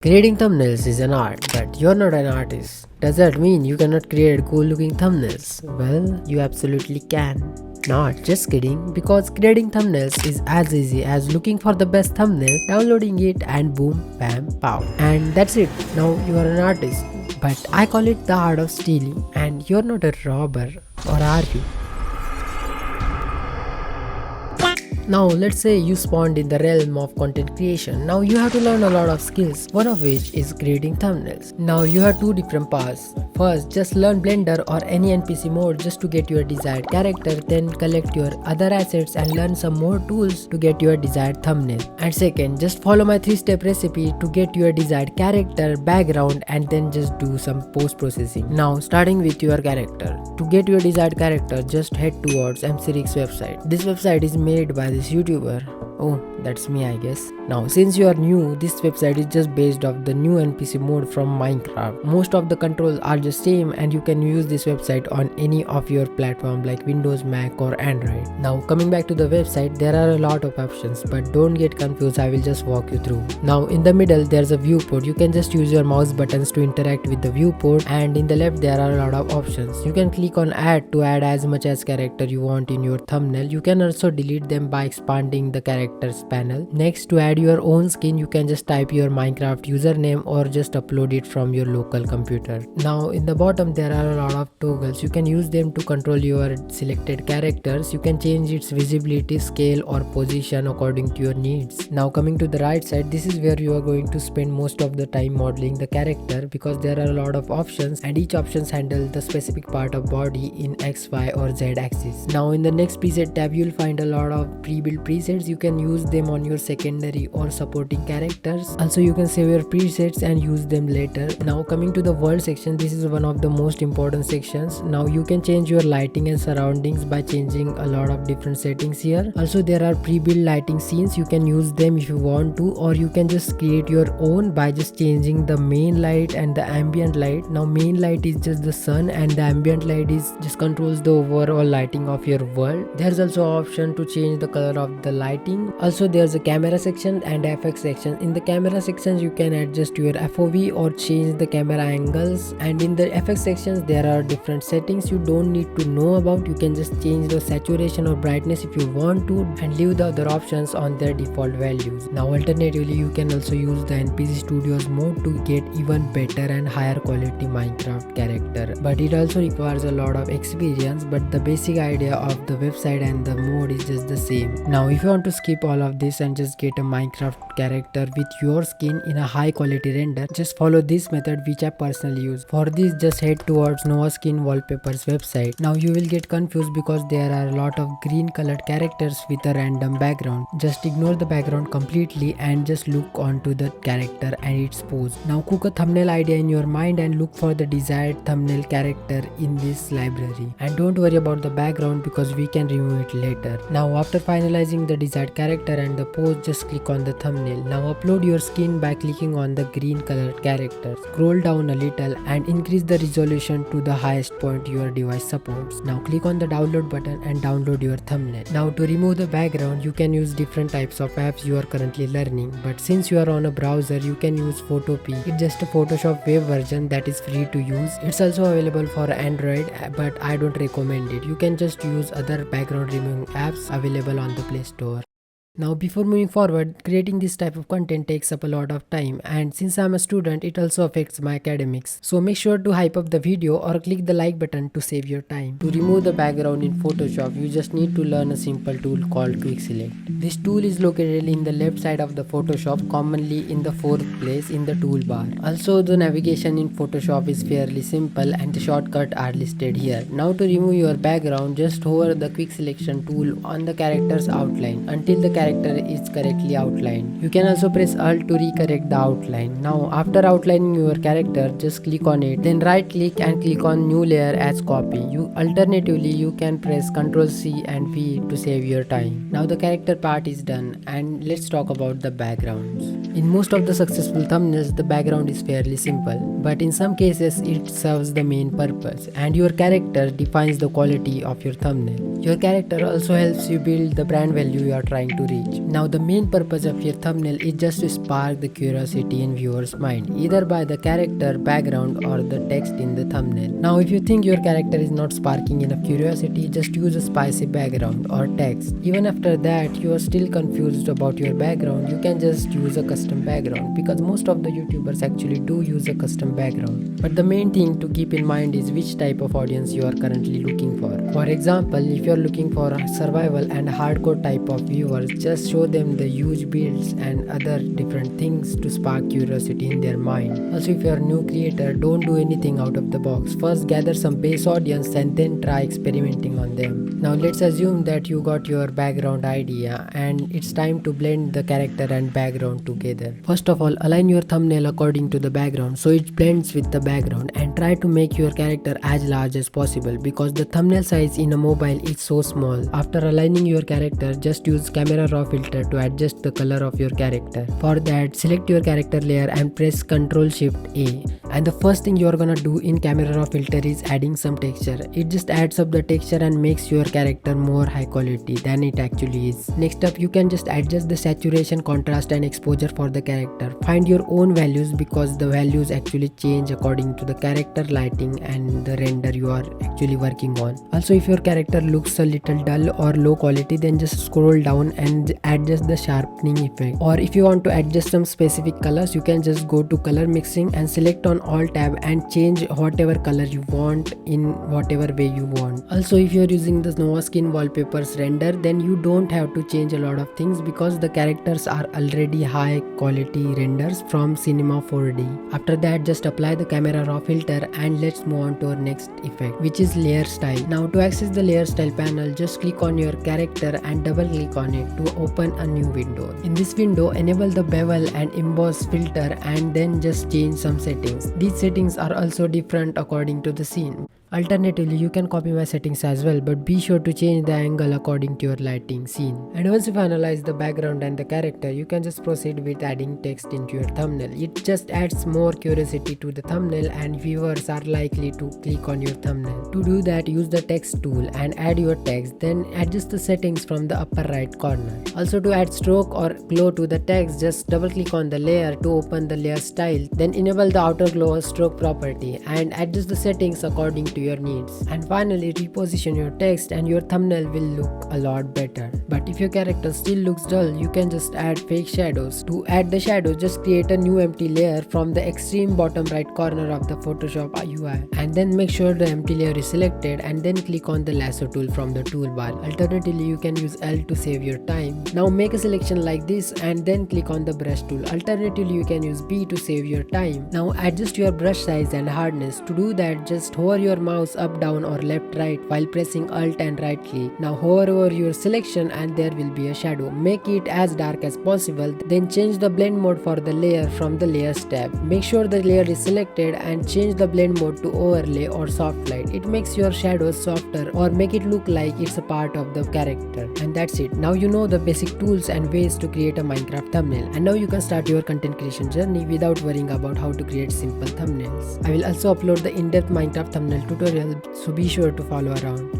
Creating thumbnails is an art, but you're not an artist. Does that mean you cannot create cool looking thumbnails? Well, you absolutely can. Not just kidding, because creating thumbnails is as easy as looking for the best thumbnail, downloading it, and boom, bam, pow. And that's it. Now you are an artist. But I call it the art of stealing, and you're not a robber, or are you? Now let's say you spawned in the realm of content creation. Now you have to learn a lot of skills, one of which is creating thumbnails. Now you have two different paths. First, just learn Blender or any NPC mode just to get your desired character, then collect your other assets and learn some more tools to get your desired thumbnail. And second, just follow my 3-step recipe to get your desired character, background, and then just do some post-processing. Now starting with your character. To get your desired character, just head towards mcrig's website. This website is made by this YouTuber. Oh, that's me, I guess. Now, since you are new, this website is just based off the new NPC mode from Minecraft. Most of the controls are just same and you can use this website on any of your platform like Windows, Mac or Android. Now, coming back to the website, there are a lot of options, but don't get confused, I will just walk you through. Now, in the middle, there's a viewport. You can just use your mouse buttons to interact with the viewport, and in the left, there are a lot of options. You can click on add to add as much as character you want in your thumbnail. You can also delete them by expanding the characters panel. Next, to add your own skin, you can just type your Minecraft username or just upload it from your local computer. Now in the bottom there are a lot of toggles. You can use them to control your selected characters. You can change its visibility, scale or position according to your needs. Now coming to the right side, this is where you are going to spend most of the time modeling the character, because there are a lot of options and each options handle the specific part of body in X, Y or Z axis. Now in the next preset tab, you will find a lot of pre-built presets. You can use them on your secondary or supporting characters. Also you can save your presets and use them later. Now coming to the world section, this is one of the most important sections. Now you can change your lighting and surroundings by changing a lot of different settings here. Also there are pre-built lighting scenes. You can use them if you want to, or you can just create your own by just changing the main light and the ambient light. Now main light is just the sun and the ambient light is just controls the overall lighting of your world. There's also option to change the color of the lighting. Also there's a camera section and FX section. In the camera sections you can adjust your FOV or change the camera angles, and in the FX sections there are different settings you don't need to know about. You can just change the saturation or brightness if you want to and leave the other options on their default values. Now alternatively you can also use the NPC Studios mode to get even better and higher quality Minecraft character, but it also requires a lot of experience, but the basic idea of the website and the mode is just the same. Now if you want to skip all of this and just get a Minecraft character with your skin in a high quality render, just follow this method which I personally use. For this, just head towards Nova Skin Wallpapers website. Now you will get confused because there are a lot of green colored characters with a random background. Just ignore the background completely and just look onto the character and its pose. Now cook a thumbnail idea in your mind and look for the desired thumbnail character in this library. And don't worry about the background because we can remove it later. Now after finalizing the desired character and the pose, just click on the thumbnail. Now upload your skin by clicking on the green colored character. Scroll down a little and increase the resolution to the highest point your device supports. Now click on the download button and download your thumbnail. Now to remove the background, you can use different types of apps you are currently learning, but since you are on a browser, you can use Photopea. It's just a Photoshop web version that is free to use. It's also available for Android, but I don't recommend it. You can just use other background removing apps available on the Play Store. Now before moving forward, creating this type of content takes up a lot of time, and since I'm a student, it also affects my academics. So make sure to hype up the video or click the like button to save your time. To remove the background in Photoshop, you just need to learn a simple tool called Quick Select. This tool is located in the left side of the Photoshop, commonly in the 4th place in the toolbar. Also the navigation in Photoshop is fairly simple and the shortcuts are listed here. Now to remove your background, just hover the Quick Selection tool on the character's outline until the character is correctly outlined. You can also press Alt to recorrect the outline. Now after outlining your character, just click on it, then right click and click on new layer as copy. Alternatively you can press Ctrl C and V to save your time. Now the character part is done, and let's talk about the backgrounds. In most of the successful thumbnails, the background is fairly simple, but in some cases it serves the main purpose, and your character defines the quality of your thumbnail. Your character also helps you build the brand value you are trying to reach. Now the main purpose of your thumbnail is just to spark the curiosity in viewer's mind, either by the character, background or the text in the thumbnail. Now if you think your character is not sparking enough curiosity, just use a spicy background or text. Even after that you are still confused about your background, you can just use a custom background, because most of the YouTubers actually do use a custom background. But the main thing to keep in mind is which type of audience you are currently looking for. For example, if you are looking for a survival and hardcore type of viewers, just show them the huge builds and other different things to spark curiosity in their mind. Also, if you are a new creator, don't do anything out of the box. First gather some base audience and then try experimenting on them. Now let's assume that you got your background idea and it's time to blend the character and background together. First of all, align your thumbnail according to the background so it blends with the background, and try to make your character as large as possible because the thumbnail size in a mobile is so small. After aligning your character, just use camera raw filter to adjust the color of your character. For that, select your character layer and press Ctrl Shift A. And the first thing you are gonna do in camera raw filter is adding some texture. It just adds up the texture and makes your character more high quality than it actually is. Next up, you can just adjust the saturation, contrast and exposure for the character. Find your own values because the values actually change according to the character, lighting and the render you are actually working on. Also, if your character looks a little dull or low quality, then just scroll down and adjust the sharpening effect. Or if you want to adjust some specific colors, you can just go to color mixing and select on all tab and change whatever color you want in whatever way you want. Also, if you are using the Nova Skin wallpapers render, then you don't have to change a lot of things because the characters are already high quality renders from Cinema 4D. After that, just apply the camera raw filter and let's move on to our next effect, which is layer style. Now to access the layer style panel, just click on your character and double click on it to open a new window. In this window, enable the bevel and emboss filter and then just change some settings. These settings are also different according to the scene. Alternatively, you can copy my settings as well, but be sure to change the angle according to your lighting scene. And once you finalize the background and the character, you can just proceed with adding text into your thumbnail. It just adds more curiosity to the thumbnail and viewers are likely to click on your thumbnail. To do that, use the text tool and add your text, then adjust the settings from the upper right corner. Also, to add stroke or glow to the text, just double click on the layer to open the layer style, then enable the outer glow or stroke property and adjust the settings according to your needs. And finally, reposition your text and your thumbnail will look a lot better. But if your character still looks dull, you can just add fake shadows. To add the shadows, just create a new empty layer from the extreme bottom right corner of the Photoshop UI, and then make sure the empty layer is selected and then click on the lasso tool from the toolbar. Alternatively, you can use L to save your time. Now make a selection like this and then click on the brush tool. Alternatively, you can use B to save your time. Now adjust your brush size and hardness. To do that, just hover your mouse up, down or left, right while pressing Alt and right click. Now hover over your selection and there will be a shadow. Make it as dark as possible, then change the blend mode for the layer from the layers tab. Make sure the layer is selected and change the blend mode to overlay or soft light. It makes your shadows softer or make it look like it's a part of the character. And that's it. Now you know the basic tools and ways to create a Minecraft thumbnail, and now you can start your content creation journey without worrying about how to create simple thumbnails. I will also upload the in-depth Minecraft thumbnail tutorial, so be sure to follow around.